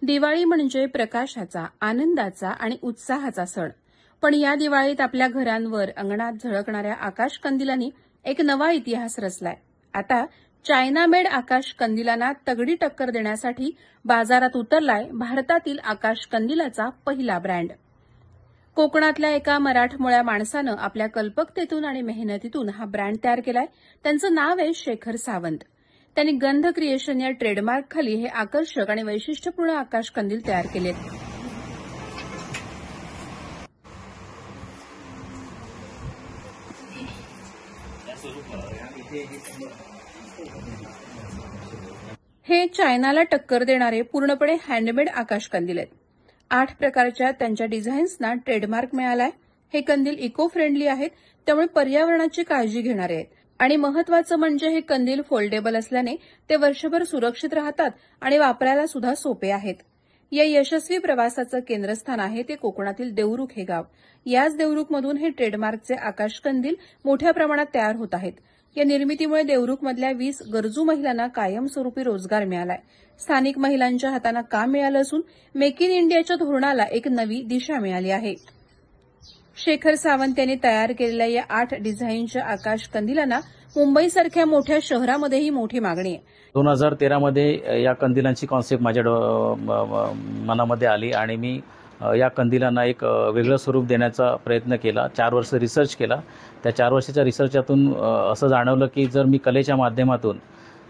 दिवाळी म्हणजे प्रकाशाचा, आनंदाचा आणि उत्साहाचा सण. पण या दिवाळीत आपल्या घरांवर, अंगणात झळकणाऱ्या आकाशकंदिलांनी एक नवा इतिहास रचलाय. आता चायना मेड आकाश कंदिलांना तगडी टक्कर देण्यासाठी बाजारात उतरलाय भारतातील आकाशकंदिलाचा पहिला ब्रँड. कोकणातल्या एका मराठमोळ्या माणसानं आपल्या कल्पकतेतून आणि मेहनतीतून हा ब्रँड तयार केलाय. त्यांचं नाव आहे शेखर सावंत. त्यांनी गंध क्रिएशन या ट्रेडमार्कखाली हे आकर्षक आणि वैशिष्ट्यपूर्ण आकाशकंदील तयार केलेत. हे चायनाला टक्कर देणारे पूर्णपणे हँडमेड आकाशकंदील आहेत. 8 प्रकारच्या त्यांच्या डिझाईन्सना ट्रेडमार्क मिळालाय. हे कंदील इको फ्रेंडली आहेत, त्यामुळे पर्यावरणाची काळजी घेणारे आहेत. आणि महत्वाचं म्हणजे हे कंदील फोल्डेबल असल्याने ते वर्षभर सुरक्षित राहतात आणि वापरायला सुद्धा सोपे आहेत. या यशस्वी प्रवासाचं केंद्रस्थान आहे ते कोकणातील देवरुख हे गाव. याच देवरुखमधून हे ट्रेडमार्कचे आकाशकंदील मोठ्या प्रमाणात तयार होत आहेत. या निर्मितीमुळे देवरुखमधल्या 20 गरजू महिलांना कायमस्वरूपी रोजगार मिळालाय. स्थानिक महिलांच्या हातांना काम मिळालं असून मेक इन इंडियाच्या धोरणाला एक नवी दिशा मिळाली आहे. शेखर सावंत यांनी तयार केलेल्या या 8 डिझाईनच्या आकाशकंदिलांना मुंबईसारख्या मोठ्या शहरामध्येही मोठी मागणी आहे. 2013 मध्ये या कंदिलांची कॉन्सेप्ट माझ्या मनामध्ये आली आणि मी या कंदिलांना एक वेगळं स्वरूप देण्याचा प्रयत्न केला. 4 वर्ष रिसर्च केला. त्या 4 वर्षाच्या रिसर्चातून असं जाणवलं की जर मी कलेच्या माध्यमातून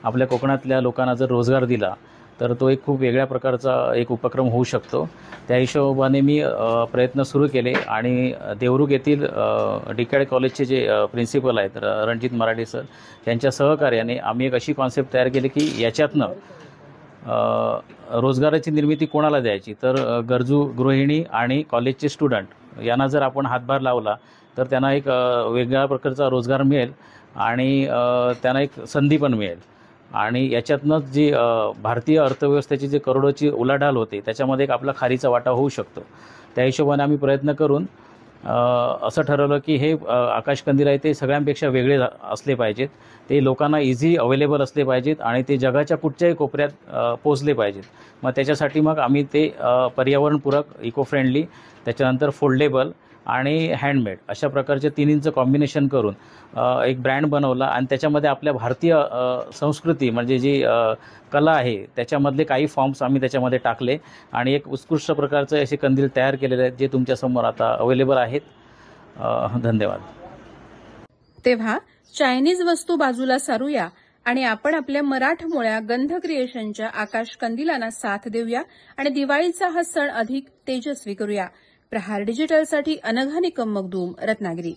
आपल्या कोकणातल्या लोकांना जर रोजगार दिला तर तो एक खूप वेगळ्या प्रकारचा एक उपक्रम होऊ शकतो. त्या हिशोबाने मी प्रयत्न सुरू केले आणि देवरुख येथील डीकॅड कॉलेजचे जे प्रिन्सिपल आहेत रणजित मराठे सर यांच्या सहकार्याने आम्ही एक अशी कॉन्सेप्ट तयार केली की याच्यातनं रोजगाराची निर्मिती कोणाला द्यायची, तर गरजू गृहिणी आणि कॉलेजचे स्टुडंट यांना जर आपण हातभार लावला तर त्यांना एक वेगळ्या प्रकारचा रोजगार मिळेल आणि त्यांना एक संधी पण मिळेल. आणि याच्यातनं जी भारतीय अर्थव्यवस्थेची जी करोडोची उलाढाल होते त्याच्यामध्ये एक आपला खारीचा वाटा होऊ शकतो. त्या हिशोबाने आम्ही प्रयत्न करून असं ठरवलं की हे आकाशकंदील आहे ते सगळ्यांपेक्षा वेगळे असले पाहिजेत. ते लोकांना इझी अवेलेबल असले पाहिजेत आणि ते जगाच्या कुठच्याही कोपऱ्यात पोचले पाहिजेत. मग त्याच्यासाठी मग आम्ही ते पर्यावरणपूरक, इको फ्रेंडली, त्याच्यानंतर फोल्डेबल आणि हँडमेड अशा प्रकारचे तिन्हींचं कॉम्बिनेशन करून एक ब्रँड बनवला आणि त्याच्यामध्ये आपल्या भारतीय संस्कृती म्हणजे जी कला आहे त्याच्यामधले काही फॉर्म्स आम्ही त्याच्यामध्ये टाकले आणि एक उत्कृष्ट प्रकारचे असे कंदील तयार केलेले आहेत जे तुमच्यासमोर आता अवेलेबल आहेत. धन्यवाद. तेव्हा चायनीज वस्तू बाजूला सारूया आणि आपण आपल्या मराठमोळ्या गंध क्रिएशनच्या आकाशकंदिलांना साथ देऊया आणि दिवाळीचा हा सण अधिक तेजस्वी करूया. प्रहार डिजिटलसाठी अनघा निकम मगदूम, रत्नागिरी.